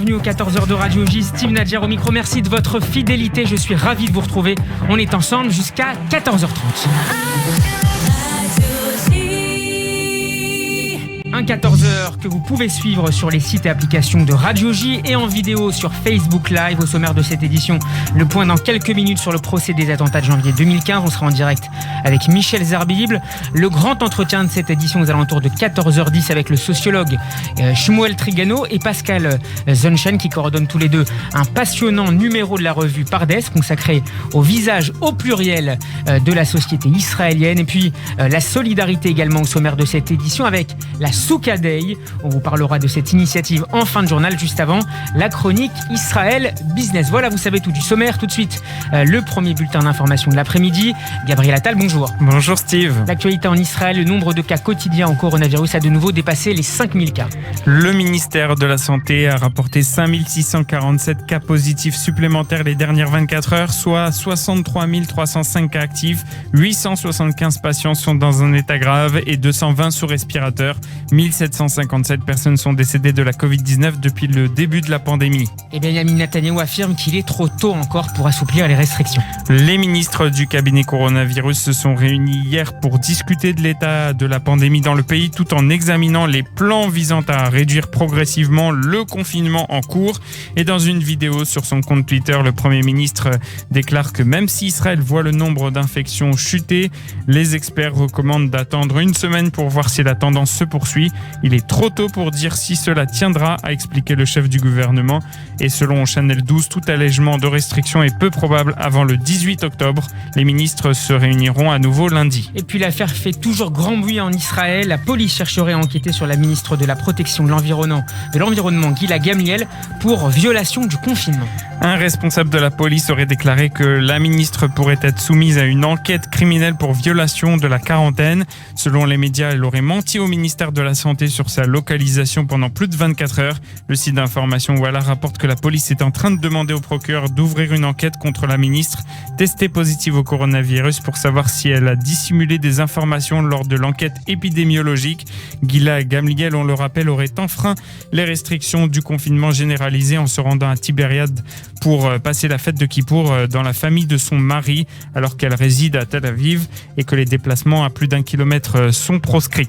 bienvenue aux 14h de Radio J. Steve Nadjer au micro, merci de votre fidélité, je suis ravi de vous retrouver. On est ensemble jusqu'à 14h30. Un 14h que vous pouvez suivre sur les sites et applications de Radio J et en vidéo sur Facebook Live. Au sommaire de cette édition, le point dans quelques minutes sur le procès des attentats de janvier 2015. On sera en direct avec Michel Zerbibil. Le grand entretien de cette édition aux alentours de 14h10 avec le sociologue Shmuel Trigano et Pascal Zunchen qui coordonnent tous les deux un passionnant numéro de la revue Pardes consacré au visage au pluriel de la société israélienne. Et puis la solidarité également au sommaire de cette édition avec la Souka Day. On vous parlera de cette initiative en fin de journal, juste avant la chronique Israël Business. Voilà, vous savez tout du sommaire. Tout de suite, le premier bulletin d'information de l'après-midi. Gabriel Attal, bonjour. Bonjour Steve. L'actualité en Israël, le nombre de cas quotidiens en coronavirus a de nouveau dépassé les 5000 cas. Le ministère de la Santé a rapporté 5647 cas positifs supplémentaires les dernières 24 heures, soit 63 305 cas actifs. 875 patients sont dans un état grave et 220 sous respirateur. 1757 personnes sont décédées de la Covid-19 depuis le début de la pandémie. Et Benjamin Netanyahu affirme qu'il est trop tôt encore pour assouplir les restrictions. Les ministres du cabinet coronavirus se sont réunis hier pour discuter de l'état de la pandémie dans le pays tout en examinant les plans visant à réduire progressivement le confinement en cours. Et dans une vidéo sur son compte Twitter, le Premier ministre déclare que même si Israël voit le nombre d'infections chuter, les experts recommandent d'attendre une semaine pour voir si la tendance se poursuit. Il est trop tôt pour dire si cela tiendra, a expliqué le chef du gouvernement. Et selon Channel 12, tout allègement de restrictions est peu probable avant le 18 octobre. Les ministres se réuniront à nouveau lundi. Et puis l'affaire fait toujours grand bruit en Israël. La police chercherait à enquêter sur la ministre de la Protection de l'Environnement, Gila Gamliel, pour violation du confinement. Un responsable de la police aurait déclaré que la ministre pourrait être soumise à une enquête criminelle pour violation de la quarantaine. Selon les médias, elle aurait menti au ministère de la Santé sur sa localisation pendant plus de 24 heures. Le site d'information Walla rapporte que la police est en train de demander au procureur d'ouvrir une enquête contre la ministre testée positive au coronavirus pour savoir si elle a dissimulé des informations lors de l'enquête épidémiologique. Gila Gamliel, on le rappelle, aurait enfreint les restrictions du confinement généralisé en se rendant à Tibériade pour passer la fête de Kippour dans la famille de son mari alors qu'elle réside à Tel Aviv et que les déplacements à plus d'1 kilomètre sont proscrits.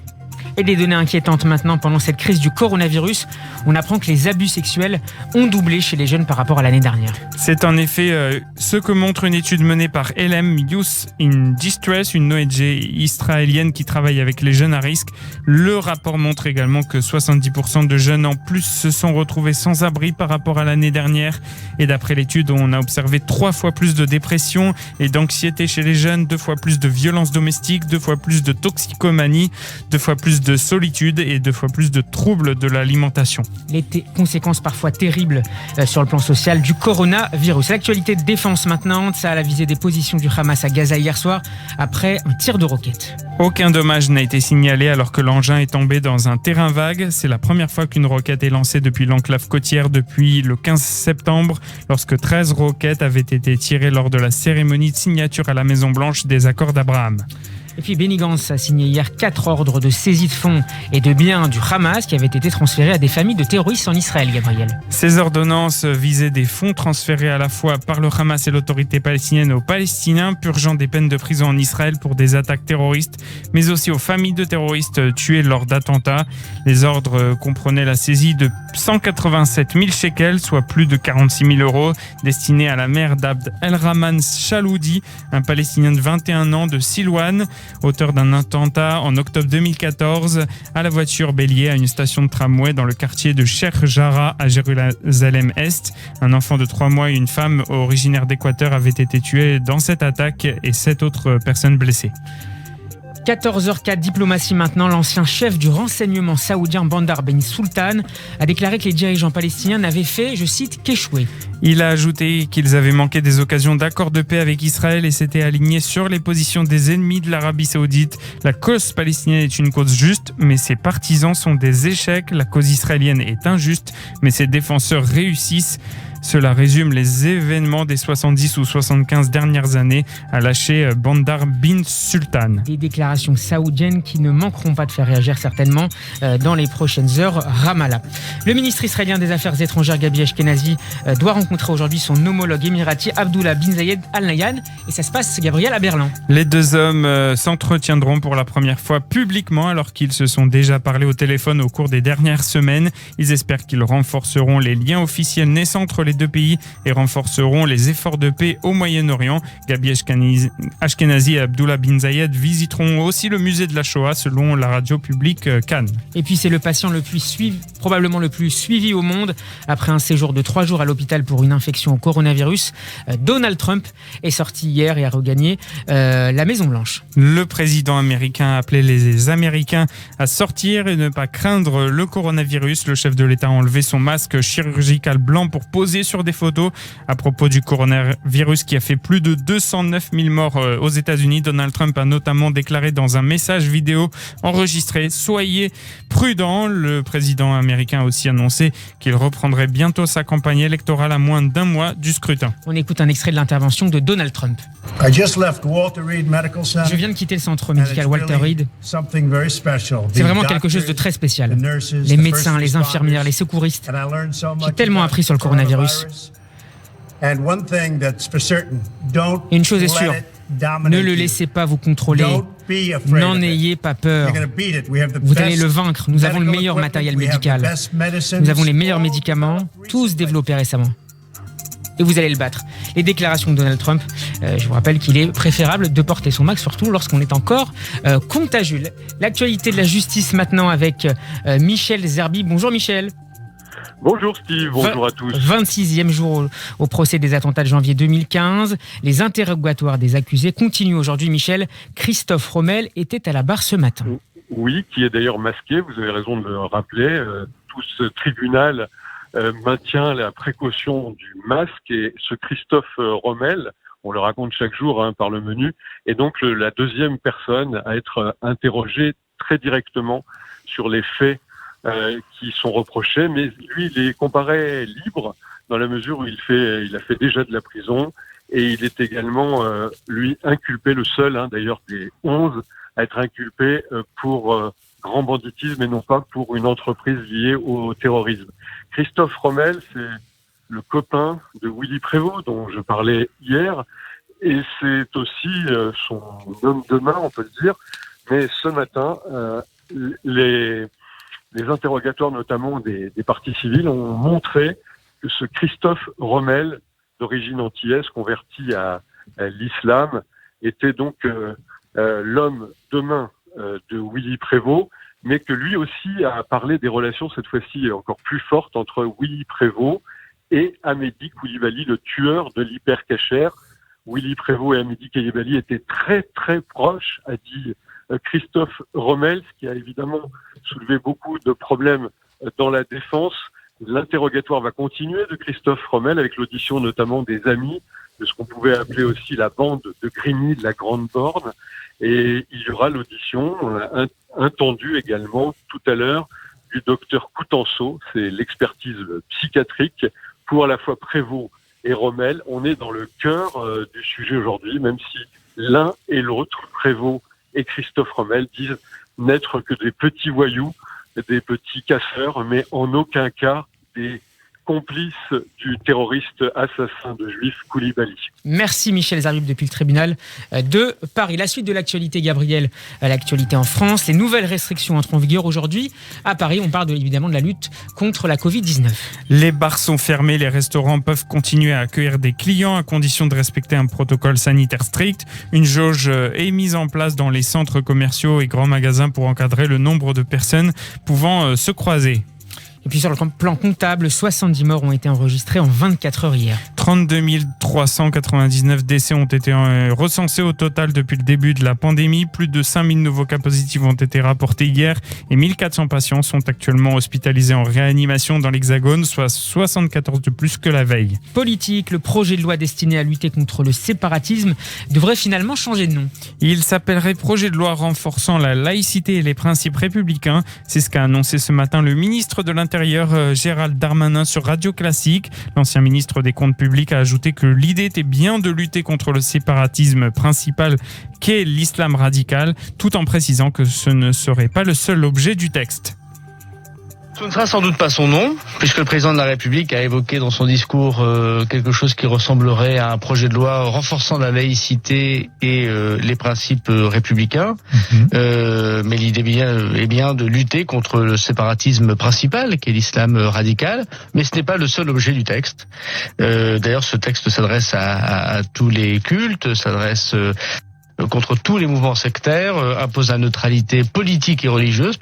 Et des données inquiétantes maintenant pendant cette crise du coronavirus. On apprend que les abus sexuels ont doublé chez les jeunes par rapport à l'année dernière. C'est en effet ce que montre une étude menée par LM Youth in Distress, une ONG israélienne qui travaille avec les jeunes à risque. Le rapport montre également que 70% de jeunes en plus se sont retrouvés sans abri par rapport à l'année dernière. Et d'après l'étude, on a observé 3 fois plus de dépression et d'anxiété chez les jeunes, 2 fois plus de violences domestiques, 2 fois plus de toxicomanie, 2 fois plus de solitude et 2 fois plus de troubles de l'alimentation. Les conséquences parfois terribles sur le plan social du coronavirus. L'actualité de défense maintenant, ça a la visée des positions du Hamas à Gaza hier soir après un tir de roquette. Aucun dommage n'a été signalé alors que l'engin est tombé dans un terrain vague. C'est la première fois qu'une roquette est lancée depuis l'enclave côtière depuis le 15 septembre, lorsque 13 roquettes avaient été tirées lors de la cérémonie de signature à la Maison-Blanche des accords d'Abraham. Et puis Benny Gantz a signé hier 4 ordres de saisie de fonds et de biens du Hamas qui avaient été transférés à des familles de terroristes en Israël, Gabriel. Ces ordonnances visaient des fonds transférés à la fois par le Hamas et l'autorité palestinienne aux Palestiniens, purgeant des peines de prison en Israël pour des attaques terroristes, mais aussi aux familles de terroristes tués lors d'attentats. Les ordres comprenaient la saisie de 187 000 shekels, soit plus de 46 000 euros, destinés à la mère d'Abd El-Rahman Chaloudi, un Palestinien de 21 ans de Silouane, auteur d'un attentat en octobre 2014 à la voiture bélier à une station de tramway dans le quartier de Sheikh Jarrah à Jérusalem-Est. Un enfant de 3 mois et une femme originaire d'Équateur avaient été tués dans cette attaque et 7 autres personnes blessées. 14h04, diplomatie maintenant. L'ancien chef du renseignement saoudien Bandar Ben Sultan a déclaré que les dirigeants palestiniens n'avaient fait, je cite, qu'échouer. Il a ajouté qu'ils avaient manqué des occasions d'accord de paix avec Israël et s'étaient alignés sur les positions des ennemis de l'Arabie Saoudite. La cause palestinienne est une cause juste, mais ses partisans sont des échecs. La cause israélienne est injuste, mais ses défenseurs réussissent. Cela résume les événements des 70 ou 75 dernières années, a lâché Bandar bin Sultan. Des déclarations saoudiennes qui ne manqueront pas de faire réagir certainement dans les prochaines heures. Ramallah. Le ministre israélien des Affaires étrangères Gabi Ashkenazi doit rencontrer aujourd'hui son homologue émirati Abdullah bin Zayed Al Nahyan et ça se passe, Gabriel, à Berlin. Les deux hommes s'entretiendront pour la première fois publiquement alors qu'ils se sont déjà parlé au téléphone au cours des dernières semaines. Ils espèrent qu'ils renforceront les liens officiels naissants entre les deux pays et renforceront les efforts de paix au Moyen-Orient. Gabi Ashkenazi et Abdullah bin Zayed visiteront aussi le musée de la Shoah selon la radio publique Cannes. Et puis c'est le patient probablement le plus suivi au monde. Après un séjour de 3 jours à l'hôpital pour une infection au coronavirus, Donald Trump est sorti hier et a regagné la Maison-Blanche. Le président américain a appelé les Américains à sortir et ne pas craindre le coronavirus. Le chef de l'État a enlevé son masque chirurgical blanc pour poser sur des photos. À propos du coronavirus qui a fait plus de 209 000 morts aux États-Unis, Donald Trump a notamment déclaré dans un message vidéo enregistré « Soyez prudents ». Le président américain a aussi annoncé qu'il reprendrait bientôt sa campagne électorale à moins d'1 mois du scrutin. On écoute un extrait de l'intervention de Donald Trump. Je viens de quitter le centre médical Walter Reed. C'est vraiment quelque chose de très spécial. Les médecins, les infirmières, les secouristes. J'ai tellement appris sur le coronavirus. Et une chose est sûre, ne le laissez pas vous contrôler. N'en ayez pas peur. Vous allez le vaincre. Nous avons le meilleur matériel médical. Nous avons les meilleurs médicaments, tous développés récemment. Et vous allez le battre. Les déclarations de Donald Trump, je vous rappelle qu'il est préférable de porter son masque, surtout lorsqu'on est encore contagieux. L'actualité de la justice maintenant avec Michel Zerbi. Bonjour Michel. Bonjour Steve, bonjour à tous. 26e jour au procès des attentats de janvier 2015. Les interrogatoires des accusés continuent aujourd'hui. Michel, Christophe Romel était à la barre ce matin. Oui, qui est d'ailleurs masqué, vous avez raison de le rappeler. Tout ce tribunal maintient la précaution du masque et ce Christophe Romel, on le raconte chaque jour par le menu, est donc la deuxième personne à être interrogée très directement sur les faits qui sont reprochés, mais lui, il est comparé libre dans la mesure où il a fait déjà de la prison et il est également, lui, inculpé, le seul, d'ailleurs, des 11 à être inculpé pour grand banditisme et non pas pour une entreprise liée au terrorisme. Christophe Romel, c'est le copain de Willy Prévost, dont je parlais hier, et c'est aussi son homme de main, on peut le dire, mais ce matin, les interrogatoires, notamment des parties civiles, ont montré que ce Christophe Romel, d'origine antillaise, converti à l'islam, était donc l'homme de main de Willy Prévost, mais que lui aussi a parlé des relations, cette fois-ci encore plus fortes, entre Willy Prévost et Hamedi Koulibaly, le tueur de l'hypercacher. Willy Prévost et Hamedi Koulibaly étaient très très proches, a dit Christophe Romel, ce qui a évidemment soulevé beaucoup de problèmes dans la défense. L'interrogatoire va continuer de Christophe Romel avec l'audition notamment des amis de ce qu'on pouvait appeler aussi la bande de Grigny de la Grande Borne. Et il y aura l'audition intendue également tout à l'heure du docteur Coutenceau, c'est l'expertise psychiatrique pour à la fois Prévost et Romel. On est dans le cœur du sujet aujourd'hui, même si l'un et l'autre, Prévost et Christophe Romel, disent n'être que des petits voyous, des petits casseurs, mais en aucun cas des complices du terroriste assassin de juifs Koulibaly. Merci Michel Zarbib depuis le tribunal de Paris. La suite de l'actualité, Gabriel, l'actualité en France. Les nouvelles restrictions entrent en vigueur aujourd'hui. À Paris, on parle évidemment de la lutte contre la Covid-19. Les bars sont fermés, les restaurants peuvent continuer à accueillir des clients à condition de respecter un protocole sanitaire strict. Une jauge est mise en place dans les centres commerciaux et grands magasins pour encadrer le nombre de personnes pouvant se croiser. Et puis sur le plan comptable, 70 morts ont été enregistrés en 24 heures hier. 32 399 décès ont été recensés au total depuis le début de la pandémie. Plus de 5000 nouveaux cas positifs ont été rapportés hier et 1400 patients sont actuellement hospitalisés en réanimation dans l'Hexagone, soit 74 de plus que la veille. Politique, le projet de loi destiné à lutter contre le séparatisme devrait finalement changer de nom. Il s'appellerait projet de loi renforçant la laïcité et les principes républicains. C'est ce qu'a annoncé ce matin le ministre de l'Intérieur l'Intérieur Gérald Darmanin sur Radio Classique. L'ancien ministre des Comptes publics a ajouté que l'idée était bien de lutter contre le séparatisme principal qu'est l'islam radical, tout en précisant que ce ne serait pas le seul objet du texte. Ce ne sera sans doute pas son nom, puisque le président de la République a évoqué dans son discours quelque chose qui ressemblerait à un projet de loi renforçant la laïcité et les principes républicains. Mais l'idée est bien de lutter contre le séparatisme principal, qui est l'islam radical, mais ce n'est pas le seul objet du texte. D'ailleurs, ce texte s'adresse à tous les cultes, s'adresse contre tous les mouvements sectaires, impose la neutralité politique et religieuse.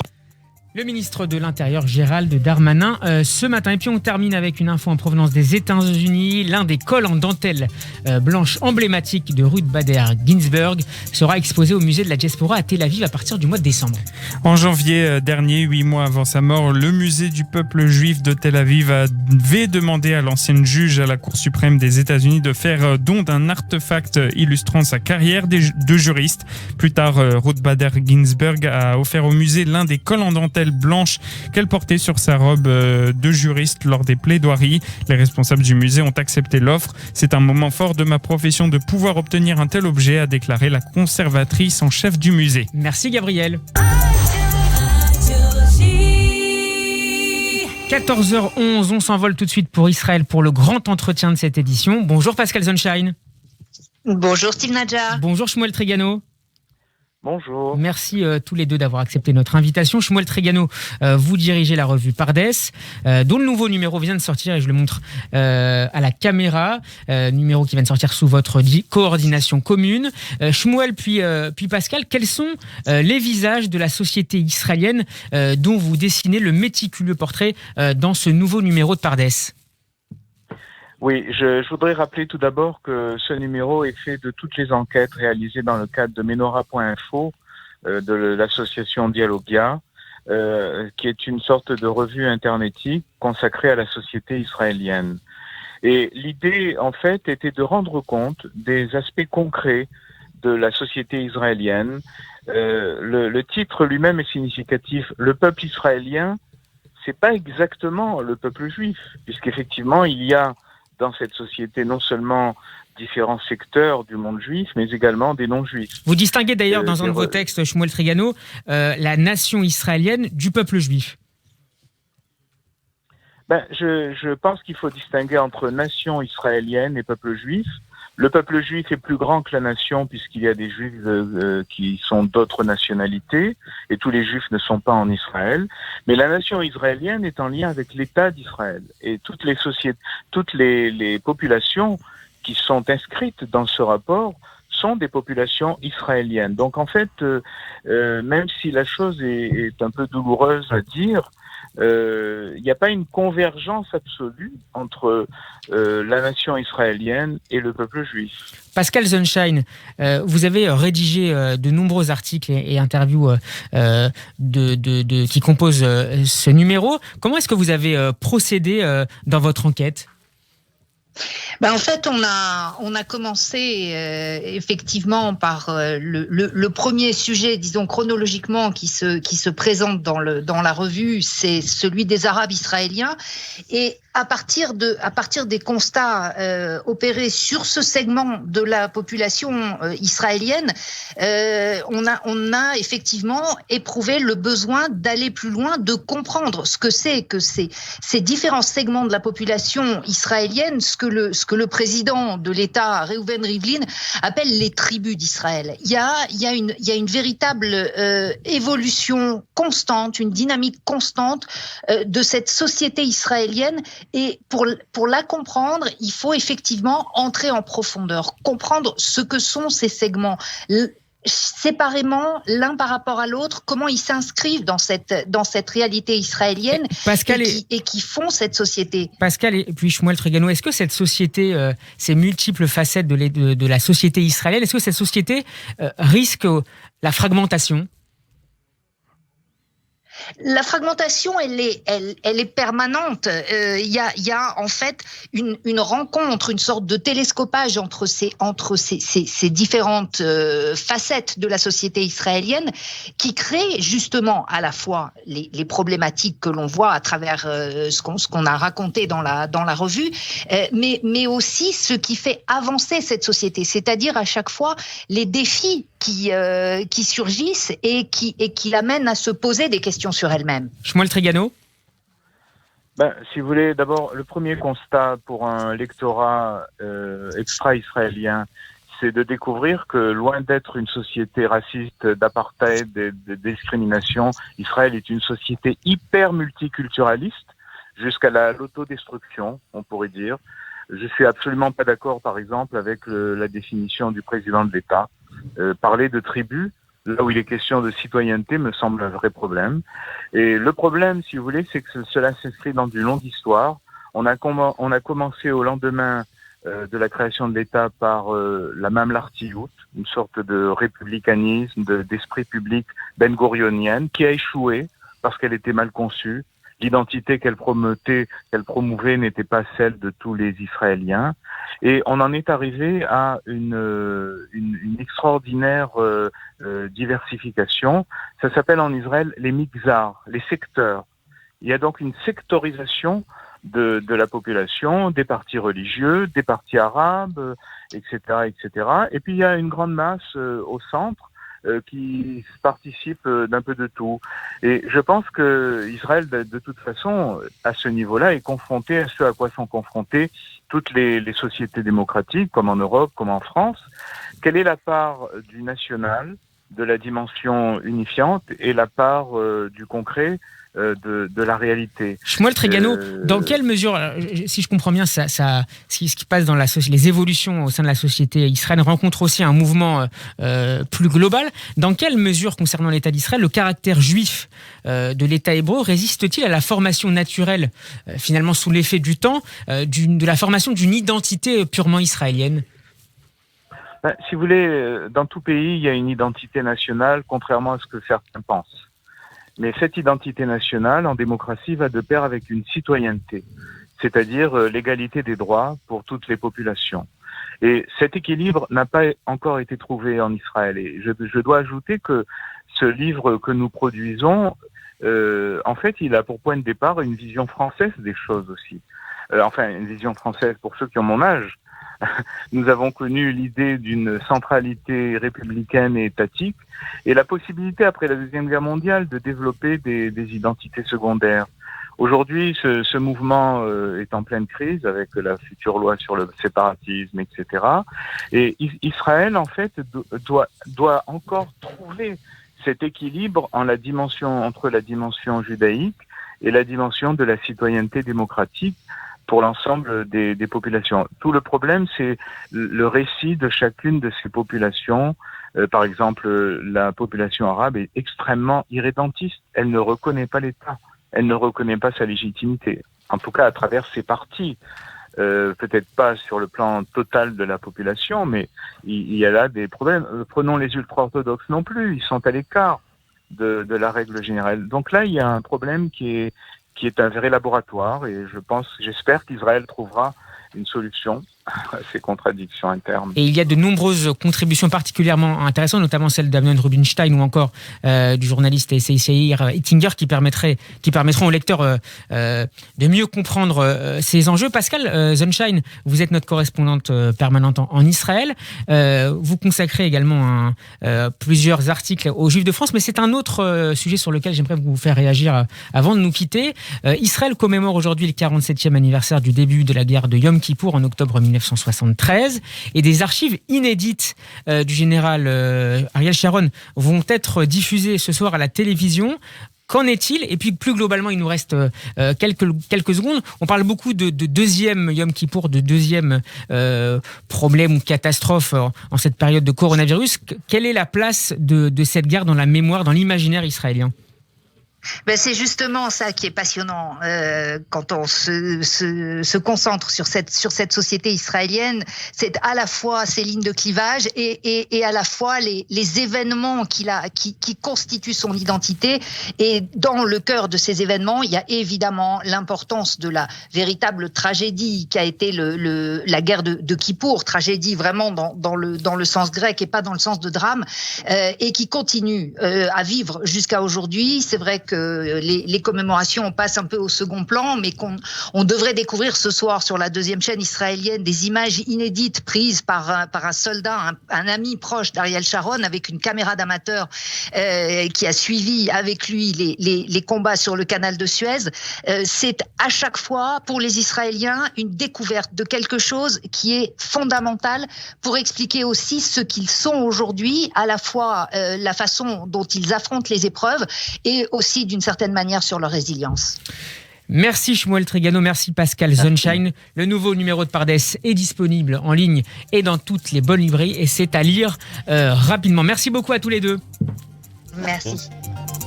Le ministre de l'Intérieur, Gérald Darmanin, ce matin. Et puis on termine avec une info en provenance des États-Unis. L'un des cols en dentelle blanche emblématique de Ruth Bader Ginsburg sera exposé au musée de la diaspora à Tel Aviv à partir du mois de décembre. En janvier dernier, 8 mois avant sa mort, le musée du peuple juif de Tel Aviv avait demandé à l'ancienne juge à la Cour suprême des États-Unis de faire don d'un artefact illustrant sa carrière de juriste. Plus tard, Ruth Bader Ginsburg a offert au musée l'un des cols en dentelle blanche qu'elle portait sur sa robe de juriste lors des plaidoiries. Les responsables du musée ont accepté l'offre. C'est un moment fort de ma profession de pouvoir obtenir un tel objet, a déclaré la conservatrice en chef du musée. Merci Gabriel. 14h11, on s'envole tout de suite pour Israël pour le grand entretien de cette édition. Bonjour Pascal Sunshine. Bonjour Steve Nadjar. Bonjour Shmuel Trigano. Bonjour. Merci tous les deux d'avoir accepté notre invitation. Shmuel Trigano, vous dirigez la revue Pardes, dont le nouveau numéro vient de sortir, et je le montre à la caméra, numéro qui vient de sortir sous votre coordination commune. Shmuel puis Pascal, quels sont les visages de la société israélienne dont vous dessinez le méticuleux portrait dans ce nouveau numéro de Pardes ? Oui, je voudrais rappeler tout d'abord que ce numéro est fait de toutes les enquêtes réalisées dans le cadre de Menorah.info, de l'association Dialogia, qui est une sorte de revue internetique consacrée à la société israélienne. Et l'idée, en fait, était de rendre compte des aspects concrets de la société israélienne. Le titre lui-même est significatif. Le peuple israélien, c'est pas exactement le peuple juif, puisqu'effectivement, il y a dans cette société non seulement différents secteurs du monde juif, mais également des non-juifs. Vous distinguez d'ailleurs dans un de vos textes, Shmuel Trigano, la nation israélienne du peuple juif. Je pense qu'il faut distinguer entre nation israélienne et peuple juif. Le peuple juif est plus grand que la nation puisqu'il y a des juifs qui sont d'autres nationalités et tous les juifs ne sont pas en Israël. Mais la nation israélienne est en lien avec l'État d'Israël et toutes les sociétés, toutes les populations qui sont inscrites dans ce rapport sont des populations israéliennes. Donc en fait, même si la chose est un peu douloureuse à dire, il n'y a pas une convergence absolue entre la nation israélienne et le peuple juif. Pascal Sunshine, vous avez rédigé de nombreux articles et interviews qui composent ce numéro. Comment est-ce que vous avez procédé dans votre enquête ? En fait, on a commencé effectivement par le premier sujet, disons chronologiquement, qui se présente dans la revue, c'est celui des Arabes israéliens. Et à partir des constats opérés sur ce segment de la population israélienne, on a effectivement éprouvé le besoin d'aller plus loin, de comprendre ce que c'est que ces différents segments de la population israélienne, ce que le président de l'État, Reuven Rivlin, appelle les tribus d'Israël. Il y a une véritable évolution constante, une dynamique constante de cette société israélienne. Et pour la comprendre, il faut effectivement entrer en profondeur, comprendre ce que sont ces segments, séparément, l'un par rapport à l'autre, comment ils s'inscrivent dans cette réalité israélienne et qui font cette société. Pascal et puis Shmuel Trigano, est-ce que cette société, ces multiples facettes de la société israélienne, est-ce que cette société risque la fragmentation ? La fragmentation, elle est permanente. Il y a en fait une rencontre, une sorte de télescopage entre ces différentes facettes de la société israélienne qui crée justement à la fois les problématiques que l'on voit à travers ce qu'on a raconté dans la revue, mais aussi ce qui fait avancer cette société, c'est-à-dire à chaque fois les défis qui surgissent et qui l'amènent à se poser des questions sur elle-même. Shmuel Trigano. Si vous voulez, d'abord, le premier constat pour un lectorat extra-israélien, c'est de découvrir que loin d'être une société raciste, d'apartheid, de discrimination, Israël est une société hyper multiculturaliste, jusqu'à l'autodestruction, on pourrait dire. Je suis absolument pas d'accord, par exemple, avec la définition du président de l'État. Parler de tribu, là où il est question de citoyenneté, me semble un vrai problème. Et le problème, si vous voulez, c'est que cela s'inscrit dans une longue histoire. On a commencé au lendemain de la création de l'État par la mamlartiout, une sorte de républicanisme, d'esprit public ben-gurionienne, qui a échoué parce qu'elle était mal conçue. L'identité qu'elle promouvait n'était pas celle de tous les Israéliens. Et on en est arrivé à une extraordinaire diversification. Ça s'appelle en Israël les migzar, les secteurs. Il y a donc une sectorisation de la population, des partis religieux, des partis arabes, etc., etc. Et puis il y a une grande masse au centre qui participe d'un peu de tout. Et je pense que Israël, de toute façon, à ce niveau-là, est confronté à ce à quoi sont confrontées toutes les sociétés démocratiques, comme en Europe, comme en France. Quelle est la part du national, de la dimension unifiante, et la part du concret de la réalité. Shmuel Trigano, dans quelle mesure, si je comprends bien, ce qui passe dans les évolutions au sein de la société israélienne rencontre aussi un mouvement plus global. Dans quelle mesure, concernant l'État d'Israël, le caractère juif de l'État hébreu résiste-t-il à la formation naturelle, finalement sous l'effet du temps, de la formation d'une identité purement israélienne ? Si vous voulez, dans tout pays, il y a une identité nationale, contrairement à ce que certains pensent. Mais cette identité nationale, en démocratie, va de pair avec une citoyenneté, c'est-à-dire l'égalité des droits pour toutes les populations. Et cet équilibre n'a pas encore été trouvé en Israël. Et je dois ajouter que ce livre que nous produisons, en fait, il a pour point de départ une vision française des choses aussi. Une vision française pour ceux qui ont mon âge. Nous avons connu l'idée d'une centralité républicaine et étatique et la possibilité, après la Deuxième Guerre mondiale, de développer des identités secondaires. Aujourd'hui, ce mouvement est en pleine crise avec la future loi sur le séparatisme, etc. Et Israël, en fait, doit encore trouver cet équilibre entre la dimension judaïque et la dimension de la citoyenneté démocratique pour l'ensemble des populations. Tout le problème, c'est le récit de chacune de ces populations. Par exemple, la population arabe est extrêmement irrédentiste. Elle ne reconnaît pas l'État. Elle ne reconnaît pas sa légitimité. En tout cas, à travers ses partis. Peut-être pas sur le plan total de la population, mais il y a là des problèmes. Prenons les ultra-orthodoxes non plus. Ils sont à l'écart de la règle générale. Donc là, il y a un problème qui est un vrai laboratoire et j'espère qu'Israël trouvera une solution à ces contradictions internes. Et il y a de nombreuses contributions particulièrement intéressantes, notamment celle d'Amnon Rubinstein ou encore du journaliste Seir Ettinger qui permettront aux lecteurs de mieux comprendre ces enjeux. Pascal Sunshine, vous êtes notre correspondante permanente en Israël. Vous consacrez également plusieurs articles aux Juifs de France, mais c'est un autre sujet sur lequel j'aimerais vous faire réagir avant de nous quitter. Israël commémore aujourd'hui le 47e anniversaire du début de la guerre de Yom Kippour en octobre 1973 et des archives inédites du général Ariel Sharon vont être diffusées ce soir à la télévision. Qu'en est-il ? Et puis plus globalement, il nous reste quelques secondes. On parle beaucoup de deuxième Yom Kippour, de deuxième problème ou catastrophe en cette période de coronavirus. Quelle est la place de cette guerre dans la mémoire, dans l'imaginaire israélien ? C'est justement ça qui est passionnant quand on se concentre sur cette société israélienne. C'est à la fois ces lignes de clivage et à la fois les événements qui constituent son identité. Et dans le cœur de ces événements, il y a évidemment l'importance de la véritable tragédie qui a été la guerre de Kippour, tragédie vraiment dans le sens grec et pas dans le sens de drame, et qui continue à vivre jusqu'à aujourd'hui. C'est vrai que les commémorations passent un peu au second plan, mais qu'on devrait découvrir ce soir sur la deuxième chaîne israélienne des images inédites prises par un soldat, un ami proche d'Ariel Sharon, avec une caméra d'amateur qui a suivi avec lui les combats sur le canal de Suez. C'est à chaque fois, pour les Israéliens, une découverte de quelque chose qui est fondamental pour expliquer aussi ce qu'ils sont aujourd'hui, à la fois la façon dont ils affrontent les épreuves et aussi d'une certaine manière sur leur résilience. Merci Shmuel Trigano, merci Pascal Sunshine. Le nouveau numéro de Pardes est disponible en ligne et dans toutes les bonnes librairies et c'est à lire rapidement. Merci beaucoup à tous les deux. Merci.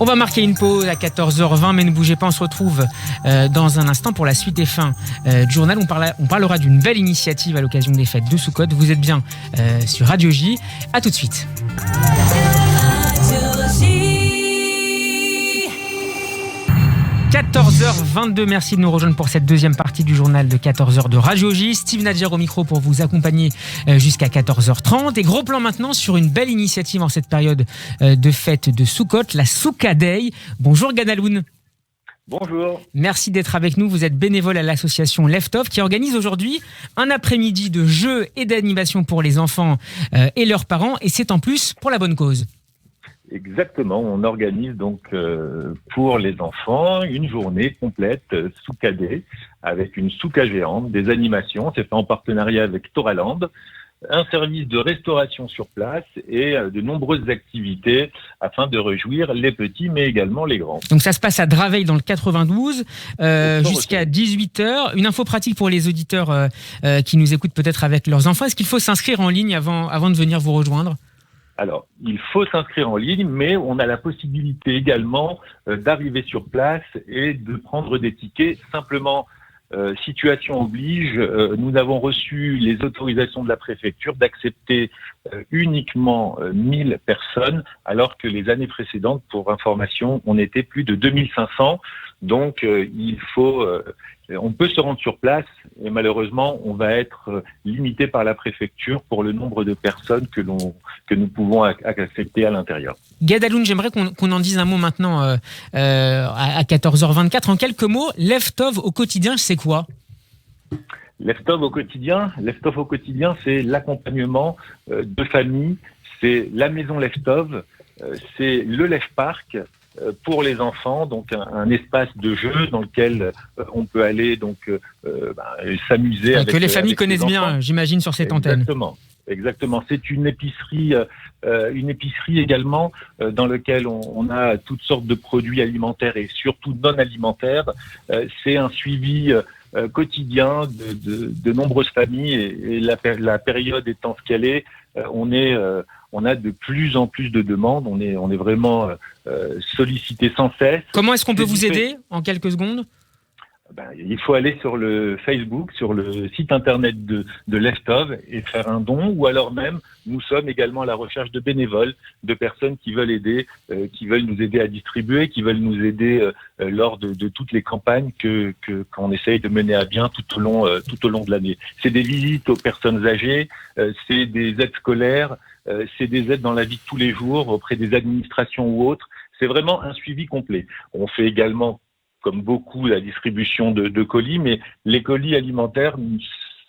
On va marquer une pause à 14h20, mais ne bougez pas, on se retrouve dans un instant pour la suite et fin du journal. On parlera d'une belle initiative à l'occasion des fêtes de Soukhot. Vous êtes bien sur Radio J. À tout de suite. 14h22, merci de nous rejoindre pour cette deuxième partie du journal de 14h de Radio J. Steve Nadir au micro pour vous accompagner jusqu'à 14h30. Et gros plan maintenant sur une belle initiative en cette période de fête de Soukhot, la Souka Day. Bonjour Gadaloun. Bonjour. Merci d'être avec nous. Vous êtes bénévole à l'association Leftov qui organise aujourd'hui un après-midi de jeux et d'animation pour les enfants et leurs parents. Et c'est en plus pour la bonne cause. Exactement, on organise donc pour les enfants une journée complète Souka Day avec une souka géante, des animations, c'est fait en partenariat avec Toraland, un service de restauration sur place et de nombreuses activités afin de réjouir les petits mais également les grands. Donc ça se passe à Draveil dans le 92 jusqu'à 18h. Une info pratique pour les auditeurs qui nous écoutent peut-être avec leurs enfants. Est-ce qu'il faut s'inscrire en ligne avant de venir vous rejoindre ? Alors, il faut s'inscrire en ligne, mais on a la possibilité également d'arriver sur place et de prendre des tickets. Simplement, situation oblige, nous avons reçu les autorisations de la préfecture d'accepter uniquement 1000 personnes, alors que les années précédentes, pour information, on était plus de 2500. Donc, on peut se rendre sur place et malheureusement, on va être limité par la préfecture pour le nombre de personnes que nous pouvons accepter à l'intérieur. Gadaloun, j'aimerais qu'on en dise un mot maintenant à 14h24. En quelques mots, Leftov au quotidien, c'est quoi ? Leftov au quotidien, c'est l'accompagnement de famille, c'est la maison Leftov, c'est le Lev Park pour les enfants, donc un espace de jeu dans lequel on peut aller s'amuser. Que les familles connaissent bien, j'imagine, sur cette antenne. Exactement. C'est une épicerie également dans laquelle on a toutes sortes de produits alimentaires et surtout non alimentaires. C'est un suivi quotidien de nombreuses familles et la période étant ce qu'elle est, on a de plus en plus de demandes. On est vraiment sollicité sans cesse. Comment est-ce qu'on peut vous aider en quelques secondes ? Il faut aller sur le Facebook, sur le site internet de Leftov et faire un don, ou alors même, nous sommes également à la recherche de bénévoles, de personnes qui veulent aider, qui veulent nous aider à distribuer, qui veulent nous aider lors de toutes les campagnes qu'on essaye de mener à bien tout au long de l'année. C'est des visites aux personnes âgées, c'est des aides scolaires, c'est des aides dans la vie de tous les jours auprès des administrations ou autres. C'est vraiment un suivi complet. On fait également, comme beaucoup, la distribution de colis, mais les colis alimentaires,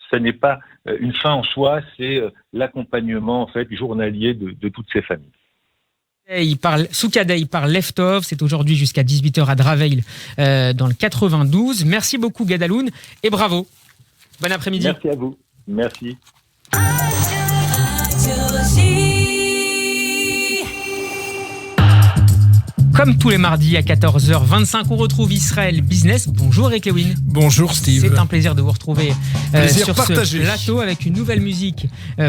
ce n'est pas une fin en soi, c'est l'accompagnement en fait journalier de toutes ces familles. Souka Day par Leftov, c'est aujourd'hui jusqu'à 18h à Draveil dans le 92. Merci beaucoup Gadaloun et bravo. Bon après-midi. Merci à vous. Merci. Comme tous les mardis à 14h25, on retrouve Israël Business. Bonjour Eric Lewin. Bonjour Steve. C'est un plaisir de vous retrouver sur partagé. ce plateau avec une nouvelle musique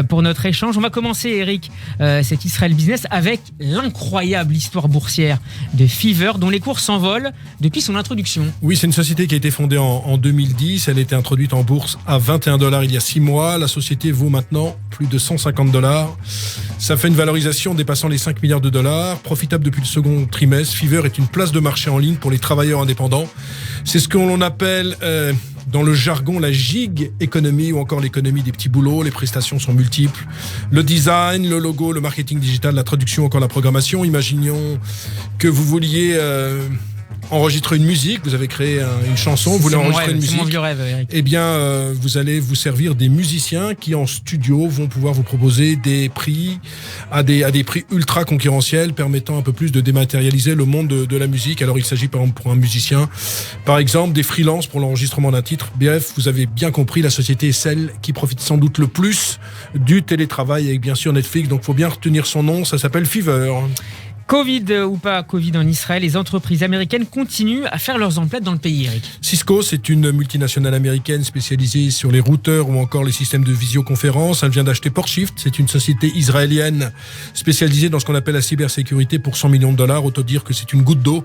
pour notre échange. On va commencer, Eric, cet Israël Business avec l'incroyable histoire boursière de Fiverr, dont les cours s'envolent depuis son introduction. Oui, c'est une société qui a été fondée en 2010. Elle a été introduite en bourse à $21 il y a 6 mois. La société vaut maintenant plus de $150. Ça fait une valorisation dépassant les 5 milliards de dollars. Profitable depuis le second trimestre, Fiverr est une place de marché en ligne pour les travailleurs indépendants. C'est ce que l'on appelle dans le jargon la gig économie ou encore l'économie des petits boulots. Les prestations sont multiples. Le design, le logo, le marketing digital, la traduction, encore la programmation. Imaginons que vous vouliez enregistrer une musique, vous avez créé une chanson, vous voulez enregistrer une musique. C'est mon vieux rêve, Eric. Eh bien, vous allez vous servir des musiciens qui, en studio, vont pouvoir vous proposer des prix à des prix ultra concurrentiels, permettant un peu plus de dématérialiser le monde de la musique. Alors, il s'agit par exemple pour un musicien, par exemple, des freelances pour l'enregistrement d'un titre. Bref, vous avez bien compris, la société est celle qui profite sans doute le plus du télétravail avec bien sûr Netflix. Donc, il faut bien retenir son nom, ça s'appelle Fiverr. Covid ou pas Covid en Israël, les entreprises américaines continuent à faire leurs emplettes dans le pays, Eric. Cisco, c'est une multinationale américaine spécialisée sur les routeurs ou encore les systèmes de visioconférence. Elle vient d'acheter PortShift, c'est une société israélienne spécialisée dans ce qu'on appelle la cybersécurité pour $100 millions. Autant dire que c'est une goutte d'eau.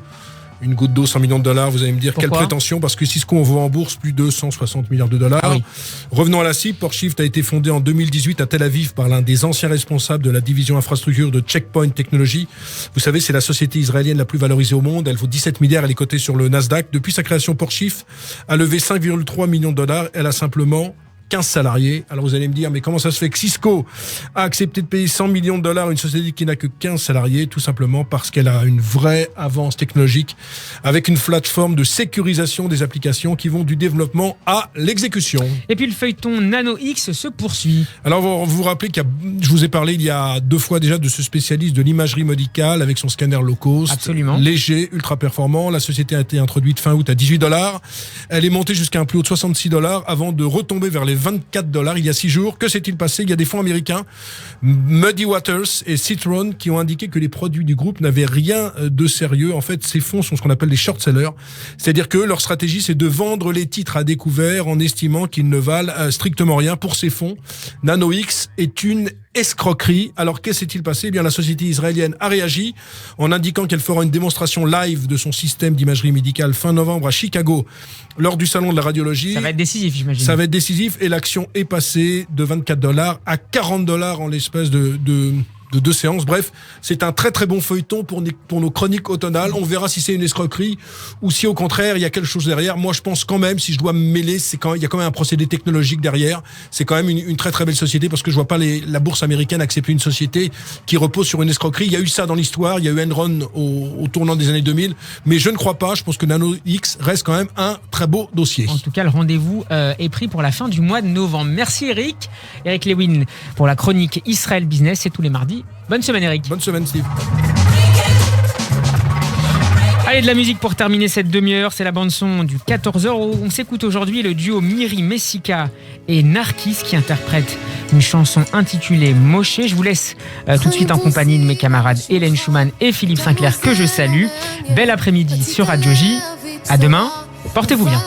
Une goutte d'eau, $100 millions, vous allez me dire, pourquoi? Quelle prétention, parce que Cisco, on vaut en bourse plus de $160 milliards. Ah oui. Revenons à la cible, PortShift a été fondé en 2018 à Tel Aviv par l'un des anciens responsables de la division infrastructure de Checkpoint Technology. Vous savez, c'est la société israélienne la plus valorisée au monde, elle vaut 17 milliards, elle est cotée sur le Nasdaq. Depuis sa création, PortShift a levé $5,3 millions, elle a simplement 15 salariés. Alors vous allez me dire, mais comment ça se fait que Cisco a accepté de payer $100 millions à une société qui n'a que 15 salariés? Tout simplement parce qu'elle a une vraie avance technologique avec une plateforme de sécurisation des applications qui vont du développement à l'exécution. Et puis le feuilleton NanoX se poursuit. Alors vous vous rappelez je vous ai parlé il y a 2 fois déjà de ce spécialiste de l'imagerie médicale avec son scanner low cost. Absolument. Léger, ultra performant. La société a été introduite fin août à $18. Elle est montée jusqu'à un plus haut de $66 avant de retomber vers les $24 il y a 6 jours. Que s'est-il passé? Il y a des fonds américains, Muddy Waters et Citron, qui ont indiqué que les produits du groupe n'avaient rien de sérieux. En fait, ces fonds sont ce qu'on appelle des short sellers. C'est-à-dire que leur stratégie, c'est de vendre les titres à découvert en estimant qu'ils ne valent strictement rien. Pour ces fonds, NanoX est une escroquerie. Alors, qu'est-ce s'est-il passé? Eh bien, la société israélienne a réagi en indiquant qu'elle fera une démonstration live de son système d'imagerie médicale fin novembre à Chicago lors du salon de la radiologie. Ça va être décisif, j'imagine. Ça va être décisif et l'action est passée de $24 à $40 en l'espace de 2 séances. Bref, c'est un très très bon feuilleton pour nos chroniques automnales. On verra si c'est une escroquerie ou si au contraire il y a quelque chose derrière. Moi je pense quand même, si je dois me mêler, il y a quand même un procédé technologique derrière. C'est quand même une très très belle société parce que je vois pas la bourse américaine accepter une société qui repose sur une escroquerie. Il y a eu ça dans l'histoire, il y a eu Enron au tournant des années 2000, mais je ne crois pas. Je pense que NanoX reste quand même un très beau dossier. En tout cas, le rendez-vous est pris pour la fin du mois de novembre. Merci Eric Lewin pour la chronique Israël Business, c'est tous les mardis. Bonne semaine Eric. Bonne semaine Steve. Allez, de la musique pour terminer cette demi-heure, c'est la bande-son du 14h. On s'écoute aujourd'hui le duo Miri Messika et Narkis qui interprètent une chanson intitulée Moshe. Je vous laisse tout de suite en compagnie de mes camarades Hélène Schumann et Philippe Sinclair que je salue. Bel après-midi sur Radio J. À demain, portez-vous bien.